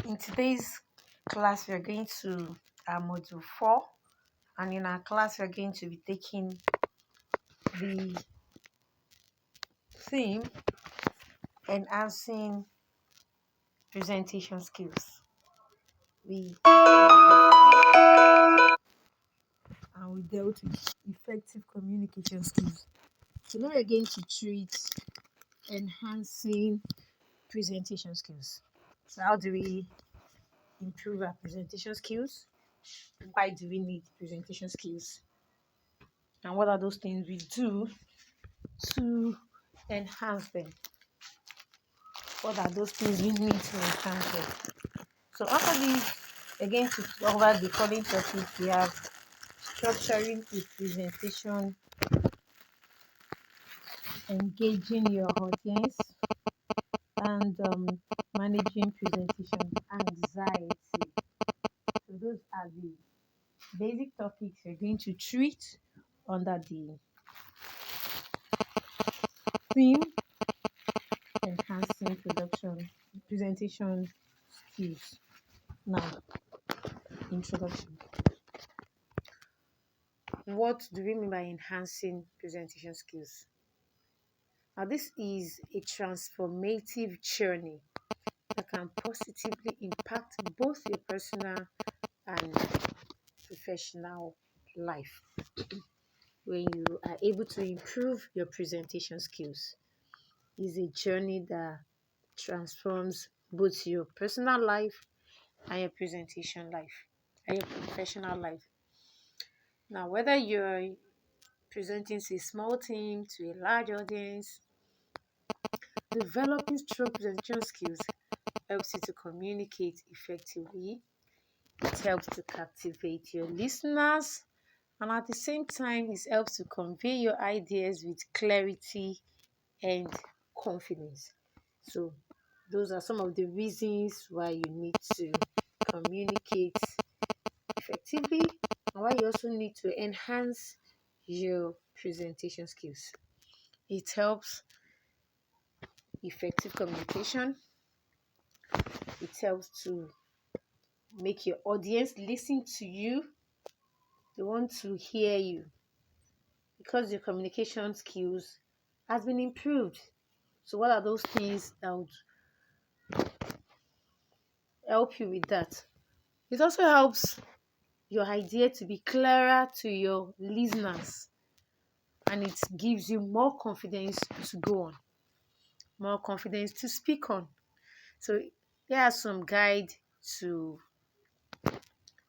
In today's class, we are going to module 4, and in our class, we are going to be taking the theme enhancing presentation skills. We and we dealt with effective communication skills. So now we're going to treat enhancing presentation skills. So how do we improve our presentation skills? Why do we need presentation skills? And what are those things we do to enhance them? What are those things we need to enhance them? So after this, again to cover the following topics, we have structuring a presentation, engaging your audience, and managing presentation anxiety. So those are the basic topics we're going to treat under the theme enhancing presentation skills. Now, introduction. What do we mean by enhancing presentation skills? Now, this is a transformative journey that can positively impact both your personal and professional life. When you are able to improve your presentation skills, is a journey that transforms both your personal life and your presentation life and your professional life. Now, whether you're presenting to a small team, to a large audience, developing strong presentation skills helps you to communicate effectively. It helps to captivate your listeners, and at the same time, it helps to convey your ideas with clarity and confidence. So, those are some of the reasons why you need to communicate effectively and why you also need to enhance your presentation skills. It helps effective communication. It helps to make your audience listen to you. They want to hear you because your communication skills has been improved. So what are those things that would help you with that? It also helps your idea to be clearer to your listeners, and it gives you more confidence to go on, more confidence to speak on. So here are some guides to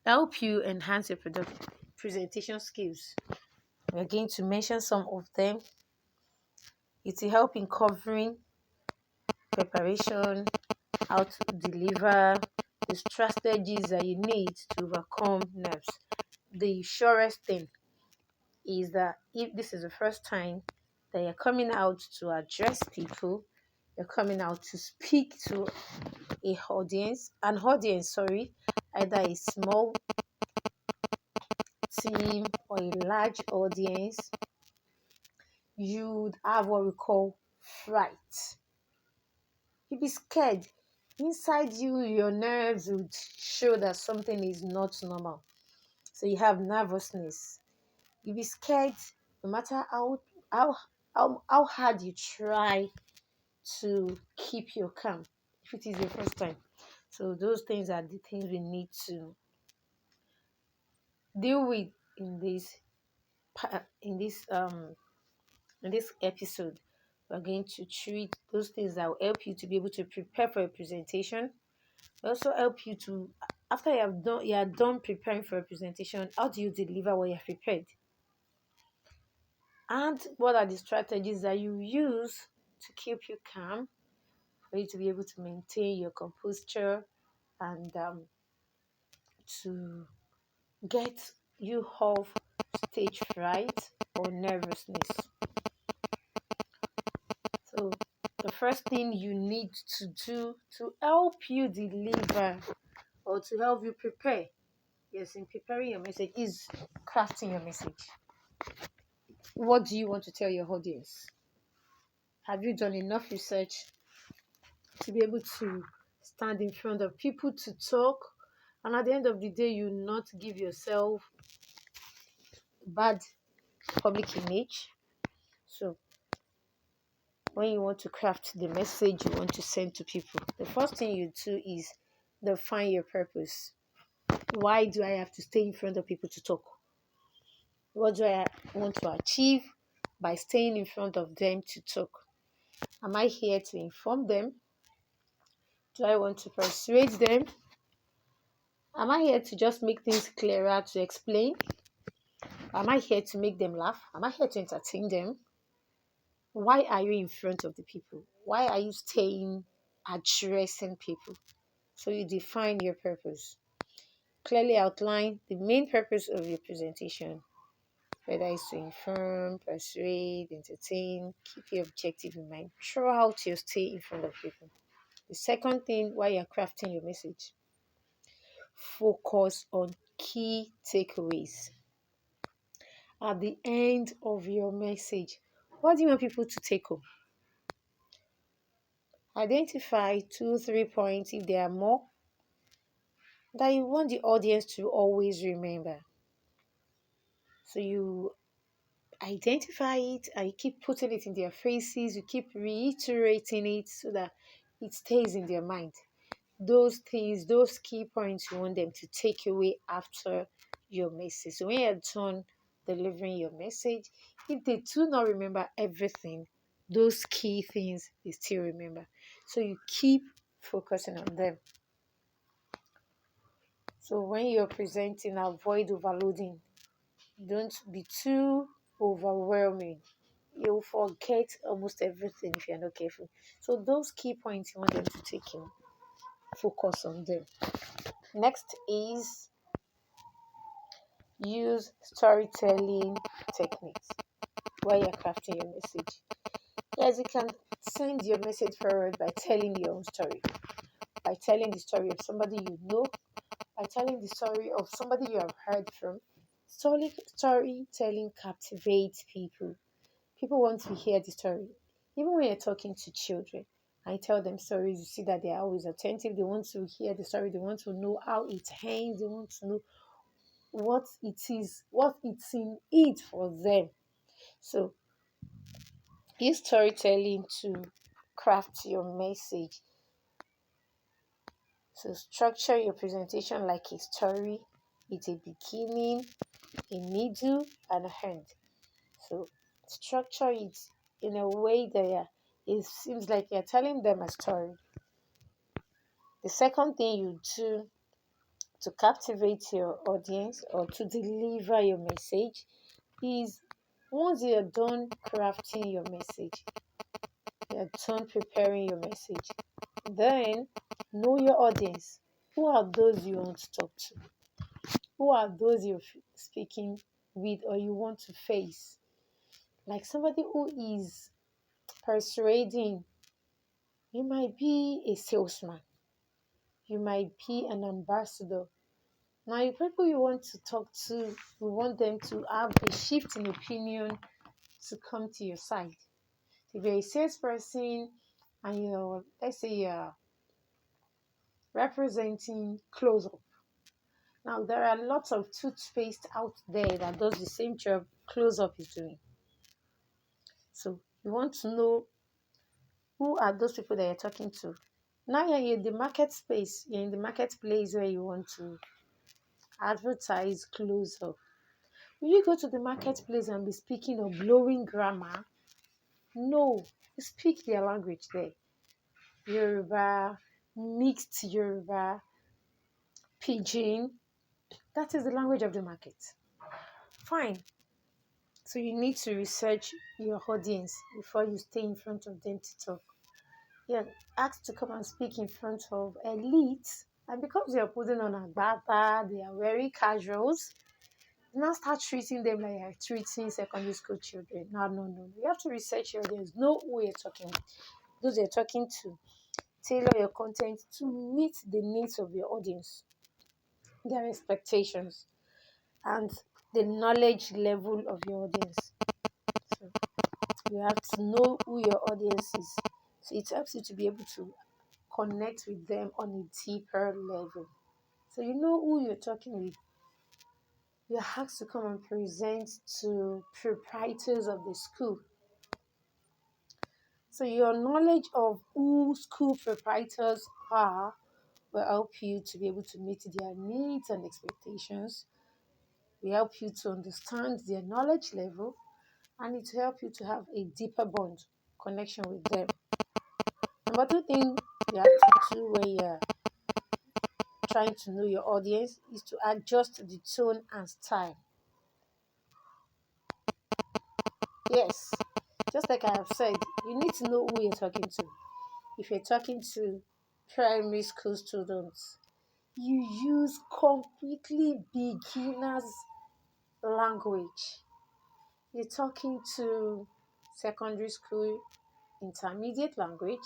help you enhance your presentation skills. We're going to mention some of them. It will help in covering preparation, how to deliver, the strategies that you need to overcome nerves. The surest thing is that if this is the first time that you're coming out to address people, you're coming out to speak to an audience, either a small team or a large audience, you would have what we call fright. You'd be scared. Inside you, your nerves would show that something is not normal. So you have nervousness. You'd be scared no matter how hard you try to keep your calm if it is your first time. So those things are the things we need to deal with in this episode. We're going to treat those things that will help you to be able to prepare for a presentation. It also help you to, after you are done preparing for a presentation, how do you deliver what you have prepared? And what are the strategies that you use to keep you calm, for you to be able to maintain your composure and to get you off stage fright or nervousness. So the first thing you need to do to help you deliver or to help you prepare, yes, in preparing your message, is crafting your message. What do you want to tell your audience? Have you done enough research to be able to stand in front of people to talk, and at the end of the day, you not give yourself bad public image. So when you want to craft the message you want to send to people, the first thing you do is define your purpose. Why do I have to stay in front of people to talk? What do I want to achieve by staying in front of them to talk? Am I here to inform them? Do I want to persuade them? Am I here to just make things clearer, to explain? Am I here to make them laugh? Am I here to entertain them? Why are you in front of the people? Why are you staying addressing people? So you define your purpose. Clearly outline the main purpose of your presentation, whether it's to inform, persuade, entertain. Keep your objective in mind throughout your stay in front of people. The second thing, while you're crafting your message, focus on key takeaways. At the end of your message, what do you want people to take home? Identify 2, 3 points, if there are more, that you want the audience to always remember. So you identify it and you keep putting it in their faces, you keep reiterating it so that it stays in their mind. Those things, those key points you want them to take away after your message. So when you're done delivering your message, if they do not remember everything, those key things they still remember. So you keep focusing on them. So when you're presenting, avoid overloading. Don't be too overwhelming. You'll forget almost everything if you're not careful. So those key points you want them to take in, focus on them. Next is use storytelling techniques while you're crafting your message. Yes, you can send your message forward by telling your own story, by telling the story of somebody you know, by telling the story of somebody you have heard from. Storytelling captivates people. People want to hear the story. Even when you're talking to children, I tell them stories, you see that they are always attentive. They want to hear the story. They want to know how it ends. They want to know what it is, what it's in it for them. So use storytelling to craft your message. So structure your presentation like a story with a beginning, a middle, and an end. So structure it in a way that it seems like you're telling them a story. The second thing you do to captivate your audience or to deliver your message is, once you're done crafting your message, you're done preparing your message, then know your audience. Who are those you want to talk to? Who are those you're speaking with or you want to face? Like somebody who is persuading, you might be a salesman, you might be an ambassador. Now, the people you want to talk to, you want them to have a shift in opinion to come to your side. If you're a salesperson and let's say you're representing Close Up. Now, there are lots of toothpaste out there that does the same job Close Up is doing. So you want to know who are those people that you're talking to. Now you're in the market space, you're in the marketplace where you want to advertise Close Up. Will you go to the marketplace and be speaking or blowing grammar? No, you speak their language there. Yoruba, mixed Yoruba, Pidgin. That is the language of the market. Fine. So you need to research your audience before you stay in front of them to talk. You're asked to come and speak in front of elites, and because you're putting on a bata, they are very casuals. You now start treating them like you're treating secondary school children. No, no, no. You have to research your audience, know who you're talking to, those you're talking to. Tailor your content to meet the needs of your audience, their expectations, and the knowledge level of your audience. So you have to know who your audience is. So it helps you to be able to connect with them on a deeper level. So you know who you're talking with. You're asked to come and present to proprietors of the school. So your knowledge of who school proprietors are will help you to be able to meet their needs and expectations. Will help you to understand their knowledge level, and it will help you to have a deeper bond connection with them. Number two thing you have to do when you're trying to know your audience is to adjust the tone and style. Yes, just like I have said, you need to know who you're talking to. If you're talking to primary school students, you use completely beginners language. You're talking to secondary school intermediate language.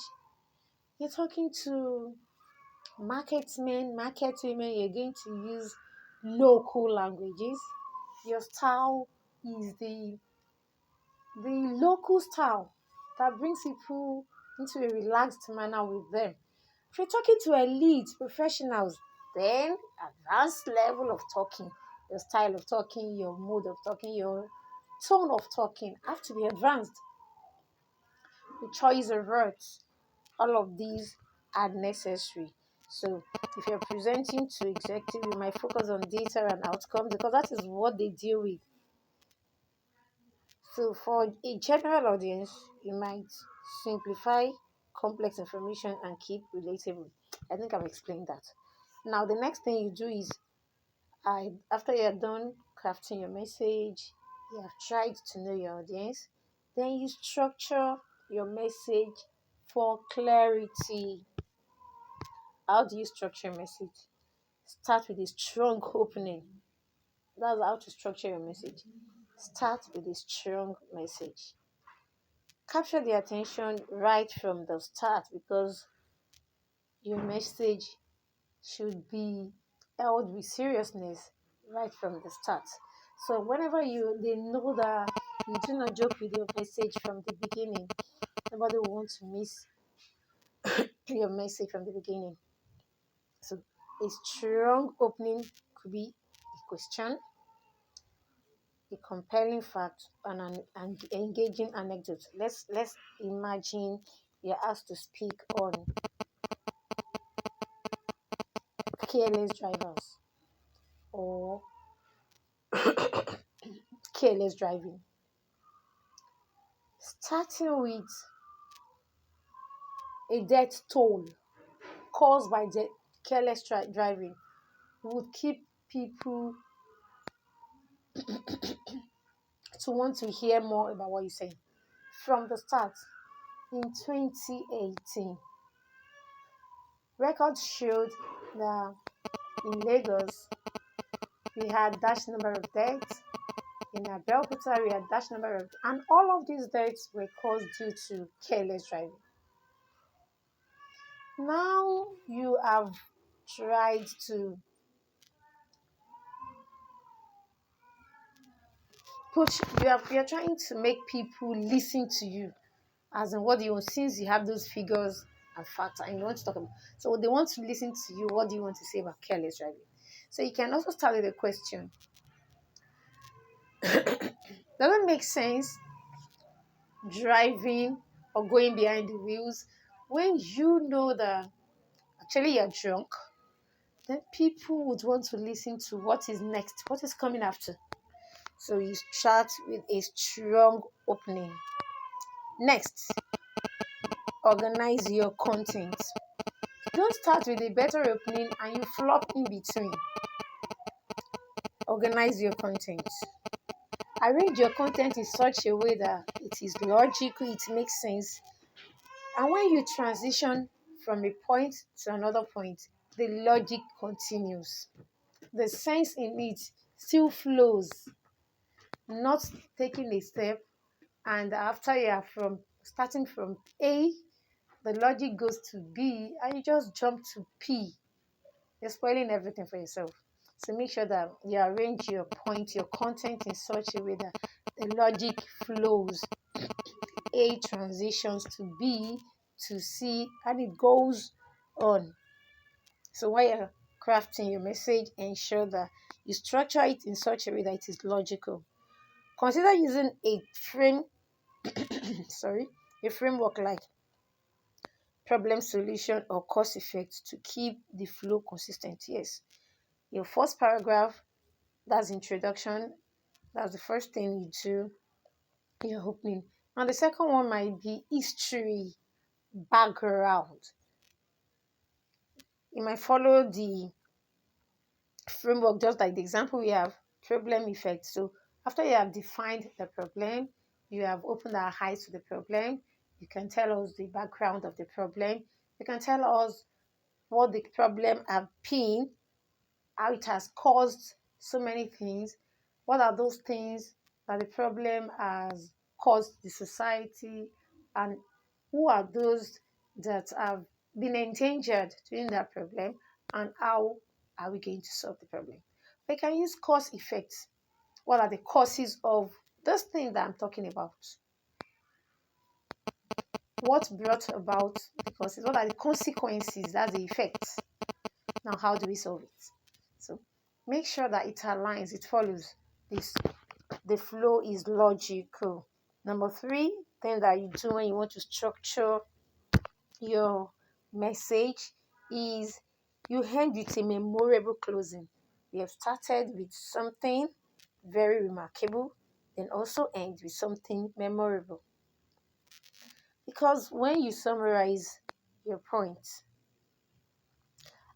You're talking to marketmen, market women, you're going to use local languages. Your style is the local style that brings people into a relaxed manner with them. If you're talking to elite professionals, then advanced level of talking, your style of talking, your mode of talking, your tone of talking have to be advanced. The choice of words, all of these are necessary. So if you're presenting to executive, you might focus on data and outcomes because that is what they deal with. So for a general audience, you might simplify complex information and keep relatable. I think I've explained that. Now the next thing you do is after you're done crafting your message, you have tried to know your audience, then you structure your message for clarity. How do you structure a message? Start with a strong opening. That's how to structure your message. Start with a strong message. Capture the attention right from the start because your message should be held with seriousness right from the start. So whenever they know that you do not joke with your message from the beginning, nobody will want to miss your message from the beginning. So a strong opening could be a question, a compelling fact, and an engaging anecdote. Let's imagine you're asked to speak on careless drivers or careless driving. Starting with a death toll caused by careless driving would keep people to want to hear more about what you're saying. From the start, in 2018, records showed that in Lagos, we had dash number of deaths. In Abeokuta, we had dash number of, and all of these deaths were caused due to careless driving. Now you have tried to you're trying to make people listen to you, as in what do you want, since you have those figures and facts and you want to talk about, so they want to listen to you. What do you want to say about careless driving? So you can also start with a question. Doesn't make sense driving or going behind the wheels when you know that actually you're drunk. Then people would want to listen to what is next, what is coming after. So you start with a strong opening. Next, organize your content. Don't start with a better opening and you flop in between. Organize your content. Arrange your content in such a way that it is logical, it makes sense. And when you transition from a point to another point, the logic continues. The sense in it still flows, not taking a step. And after you are from starting from A, the logic goes to B, and you just jump to P. You're spoiling everything for yourself. So make sure that you arrange your point, your content in such a way that the logic flows. A transitions to B to C, and it goes on. So while you're crafting your message, ensure that you structure it in such a way that it is logical. Consider using a frame sorry, a framework like problem solution or cause effect to keep the flow consistent. Yes, your first paragraph, that's introduction, that's the first thing you do in your opening. And the second one might be history, background. You might follow the framework just like the example we have, problem effect. So after you have defined the problem, you have opened our eyes to the problem, you can tell us the background of the problem, you can tell us what the problem have been, how it has caused so many things, what are those things that the problem has caused the society, and who are those that have been endangered during that problem, and how are we going to solve the problem. We can use cause effects. What are the causes of this thing that I'm talking about? What brought about the causes? What are the consequences? That's the effects. Now, how do we solve it? So make sure that it aligns, it follows this. The flow is logical. Number three thing that you do when you want to structure your message is you end with a memorable closing. We have started with something very remarkable, then also end with something memorable. Because when you summarize your point,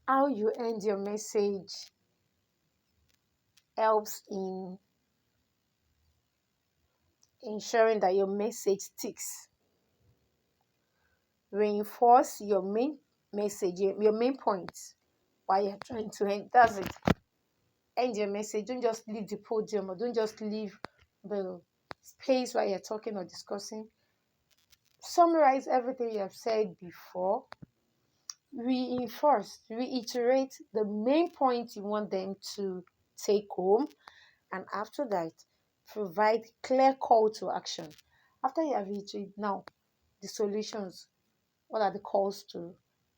how you end your message helps in ensuring that your message sticks. Reinforce your main message, your main points while you're trying to end. That's it. End your message. Don't just leave the podium, or don't just leave the space while you're talking or discussing. Summarize everything you have said before. Reinforce, reiterate the main point you want them to take home. And after that, provide clear call to action. After you have reiterated, now the solutions. What are the calls to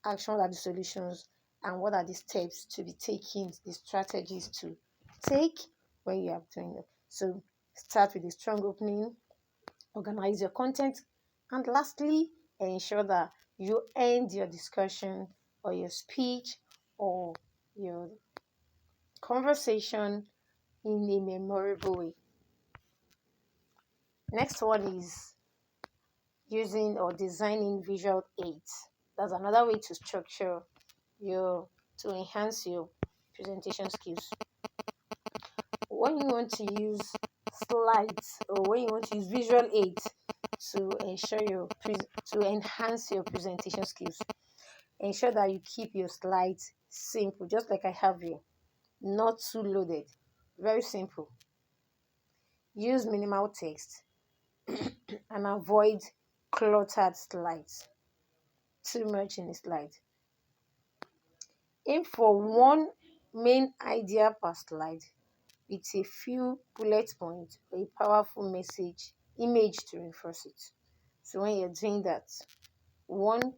action? What are the solutions? And what are the steps to be taken, the strategies to take when you are doing it? So start with a strong opening, organize your content, and lastly, ensure that you end your discussion or your speech or your conversation in a memorable way. Next one is using or designing visual aids. That's another way to structure your to enhance your presentation skills. When you want to use slides or when you want to use visual aids to ensure to enhance your presentation skills, ensure that you keep your slides simple, just like I have here, not too loaded, very simple. Use minimal text and avoid cluttered slides, too much in the slide. Aim for one main idea per slide with a few bullet points or a powerful image to reinforce it. So when you're doing that, one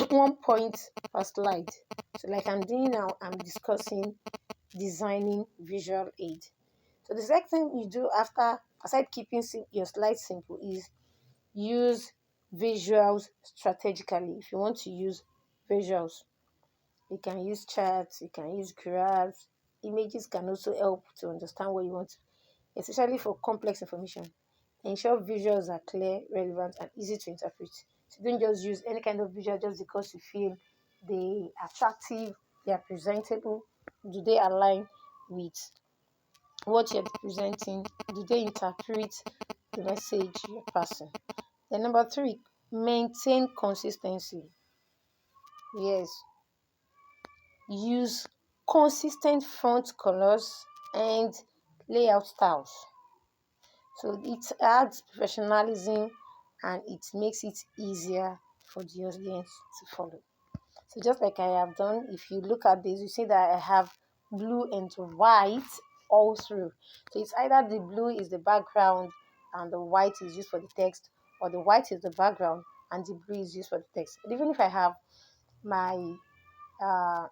one point per slide. So like I'm doing now, I'm discussing designing visual aid. So the second thing you do after, aside keeping your slides simple, is use visuals strategically. If you want to use visuals, you can use charts, you can use graphs. Images can also help to understand what you want, especially for complex information. Ensure visuals are clear, relevant, and easy to interpret. So don't just use any kind of visual just because you feel they are attractive, they are presentable. Do they align with what you're presenting? Do they interpret the message you're passing? Then number three, maintain consistency. Yes, use consistent font colors and layout styles. So it adds professionalism and it makes it easier for the audience to follow. So just like I have done, if you look at this, you see that I have blue and white all through. So it's either the blue is the background and the white is used for the text, or the white is the background and the blue is used for the text. But even if I have my uh,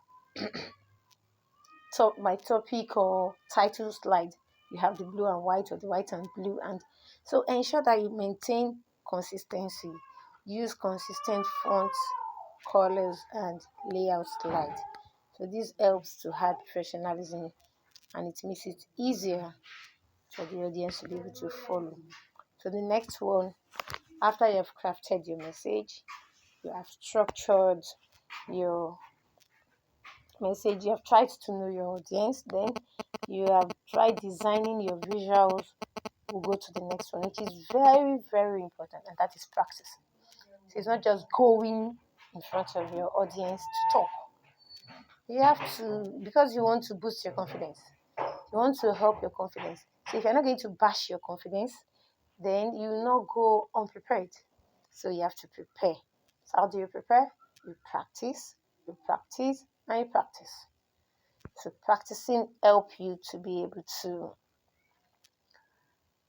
my topic or title slide, you have the blue and white or the white and blue, and so ensure that you maintain consistency. Use consistent fonts, colors, and layout slide. So this helps to add professionalism, and it makes it easier for the audience to be able to follow. So the next one, after you have crafted your message, you have structured your message, you have tried to know your audience, then you have tried designing your visuals, we'll go to the next one, which is very, very important, and that is practicing. So it's not just going in front of your audience to talk. You have to, because you want to boost your confidence, you want to help your confidence. So if you're not going to bash your confidence, then you will not go unprepared. So you have to prepare. So how do you prepare? You practice, and you practice. So practicing help you to be able to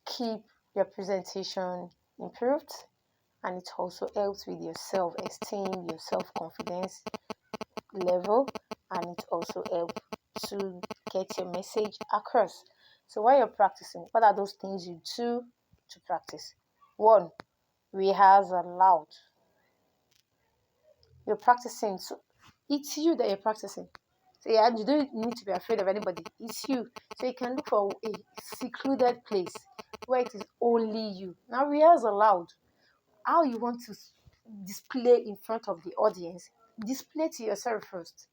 keep your presentation improved, and it also helps with your self-esteem, your self-confidence level, and it also helps to get your message across. So while you're practicing, what are those things you do to practice? One, rehearse aloud. You're practicing, so it's you that you're practicing. So yeah, you don't need to be afraid of anybody. It's you. So you can look for a secluded place where it is only you. Now rehearse aloud how you want to display in front of the audience. Display to yourself first,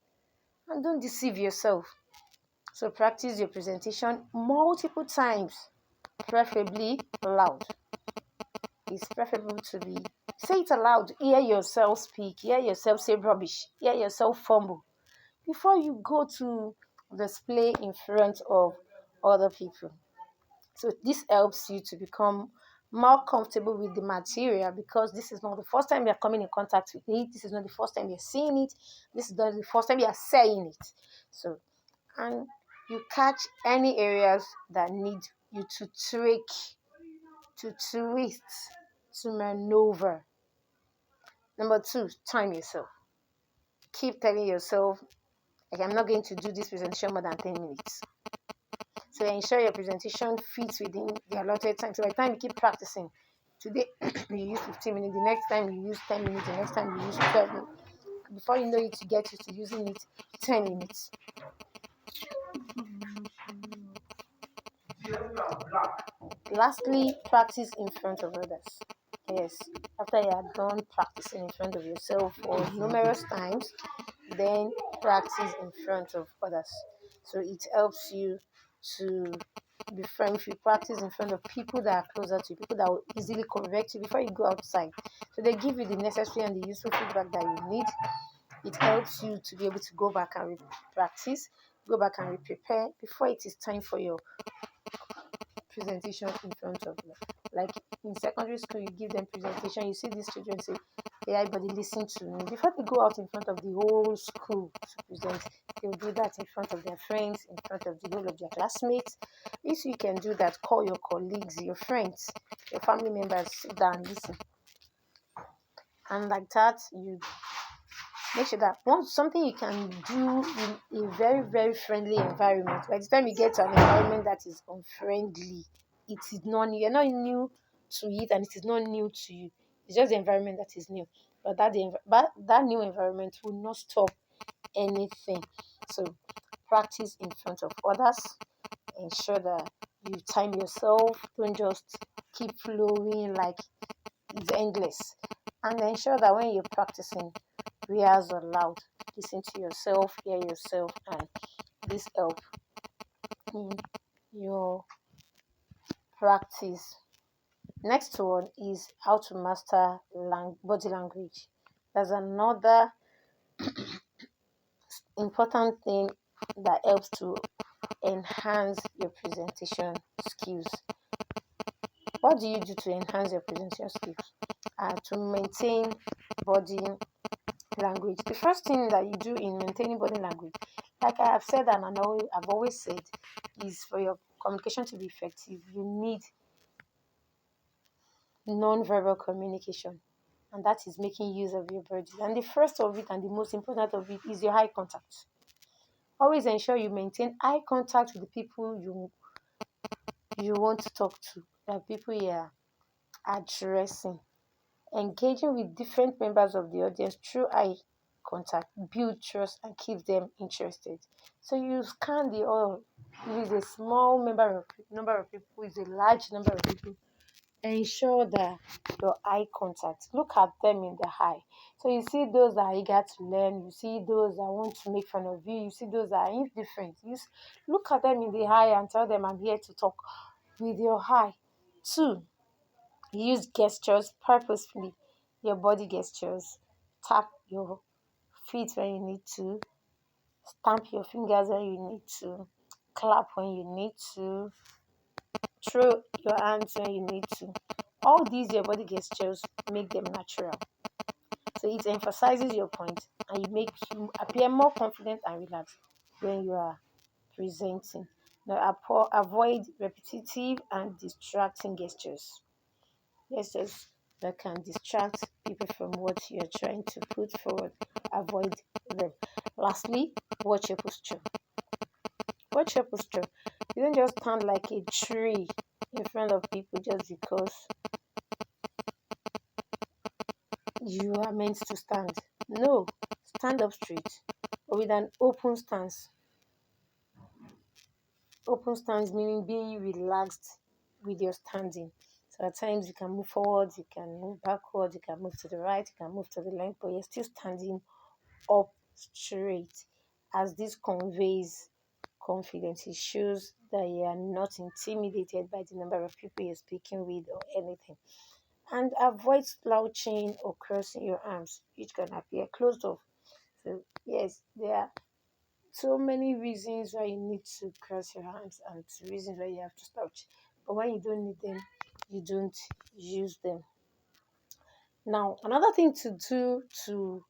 and don't deceive yourself. So practice your presentation multiple times, preferably loud. It's preferable to be say it aloud. Hear yourself speak. Hear yourself say rubbish. Hear yourself fumble before you go to display in front of other people. So this helps you to become more comfortable with the material, because this is not the first time you're coming in contact with it. This is not the first time you're seeing it. This is not the first time you're saying it. So, and you catch any areas that need you to tweak, to twist, to maneuver. Number two, time yourself. Keep telling yourself, like, I'm not going to do this presentation more than 10 minutes. So ensure your presentation fits within the allotted time. So by the time you keep practicing, today you use 15 minutes, the next time you use 10 minutes, the next time you use 12 minutes. Before you know it, you get used to using it 10 minutes. Lastly, practice in front of others. Yes, after you are done practicing in front of yourself for numerous times, then practice in front of others. So it helps you to be frank. If you practice in front of people that are closer to you, people that will easily correct you before you go outside, so they give you the necessary and the useful feedback that you need. It helps you to be able to go back and practice, go back and prepare before it is time for your presentation in front of you. Like in secondary school, you give them presentation, you see these children say, hey, everybody listen to me. Before they go out in front of the whole school to present, they'll do that in front of their friends, in front of the whole of their classmates. If you can do that, call your colleagues, your friends, your family members, sit down, listen. And like that, you make sure that once something you can do in a very, very friendly environment, by the time you get to an environment that is unfriendly, it is not you're not new to it, and it is not new to you. It's just the environment that is new. But that new environment will not stop anything. So practice in front of others. Ensure that you time yourself. Don't just keep flowing like it's endless. And ensure that when you're practicing, rehearse aloud. Listen to yourself, hear yourself, and this help in your practice. Next one is how to master body language. There's another important thing that helps to enhance your presentation skills. What do you do to enhance your presentation skills? To maintain body language. The first thing that you do in maintaining body language, like I have said and I've always said, is for your communication to be effective, you need non-verbal communication. and that is making use of your body. And the first of it and the most important of it is your eye contact. Always ensure you maintain eye contact with the people you want to talk to, the people you are addressing. Engaging with different members of the audience through eye contact build trust and keep them interested. So you scan the all. Use a small number of people, with a large number of people. Ensure that your eye contact. Look at them in the eye. So you see those that are eager to learn. You see those that want to make fun of you. You see those that are indifferent. Look at them in the eye and tell them, I'm here to talk with your eye. 2, use gestures purposefully. Your body gestures. Tap your feet when you need to. Stamp your fingers when you need to. Clap when you need to. Throw your hands when you need to. All these your body gestures make them natural. So it emphasizes your point and it makes you appear more confident and relaxed when you are presenting. Now, avoid repetitive and distracting gestures. Gestures that can distract people from what you're trying to put forward. Avoid them. Lastly, watch your posture. Watch your posture. You don't just stand like a tree in front of people just because you are meant to stand. No, stand up straight or with an open stance. Open stance meaning being relaxed with your standing. So at times you can move forward, you can move backward, you can move to the right, you can move to the left, but you're still standing up straight, as this conveys confidence. It shows that you are not intimidated by the number of people you're speaking with or anything. And avoid slouching or crossing your arms, which can appear closed off. So yes, there are so many reasons why you need to cross your hands and reasons why you have to slouch. But when you don't need them, you don't use them. Now, another thing to do to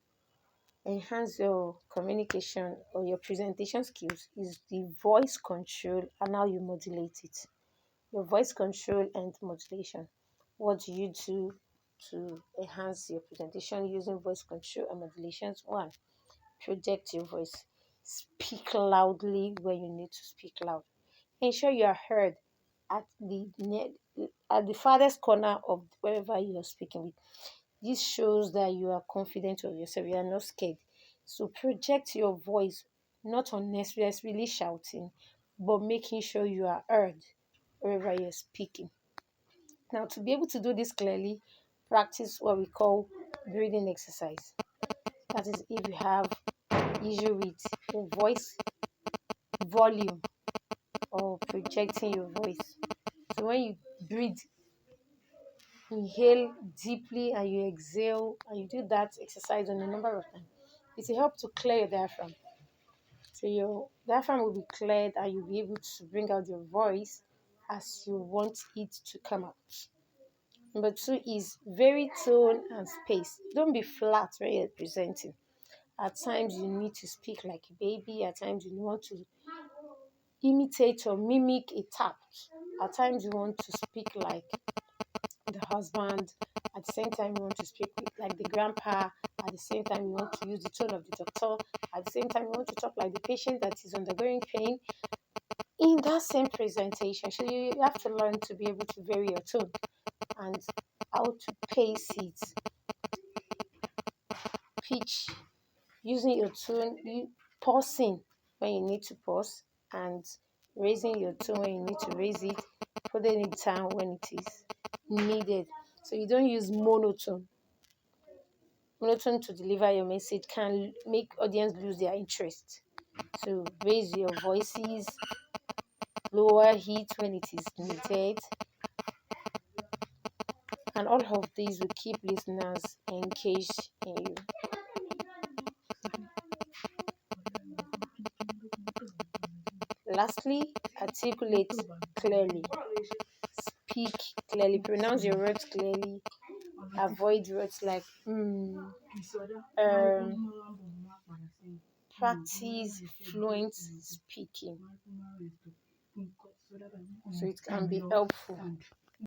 enhance your communication or your presentation skills is the voice control and how you modulate it. Your voice control and modulation. What do you do to enhance your presentation using voice control and modulations? 1, project your voice. Speak loudly when you need to speak loud. Ensure you are heard at the farthest corner of wherever you are speaking with. This shows that you are confident of yourself. You are not scared. So project your voice, not unnecessarily shouting, but making sure you are heard wherever you're speaking. Now, to be able to do this clearly, practice what we call breathing exercise. That is, if you have issue with your voice volume or projecting your voice. So when you breathe, inhale deeply and you exhale, and you do that exercise on a number of times, it will help to clear your diaphragm. So your diaphragm will be cleared and you'll be able to bring out your voice as you want it to come out. Number 2 is vary tone and space. Don't be flat when you're presenting. At times you need to speak like a baby. At times you want to imitate or mimic a tap. At times you want to speak like the husband. At the same time you want to speak like the grandpa. At the same time you want to use the tone of the doctor. At the same time you want to talk like the patient that is undergoing pain in that same presentation. So you have to learn to be able to vary your tone and how to pace it, pitch, using your tone, pausing when you need to pause, and raising your tone when you need to raise it, putting it down when it is needed. So you don't use monotone. Monotone to deliver your message can make audience lose their interest. So raise your voices, lower it when it is needed, and all of these will keep listeners engaged in you. Lastly, articulate clearly. Speak clearly. Pronounce your words clearly. Avoid words like practice fluent speaking so it can be helpful.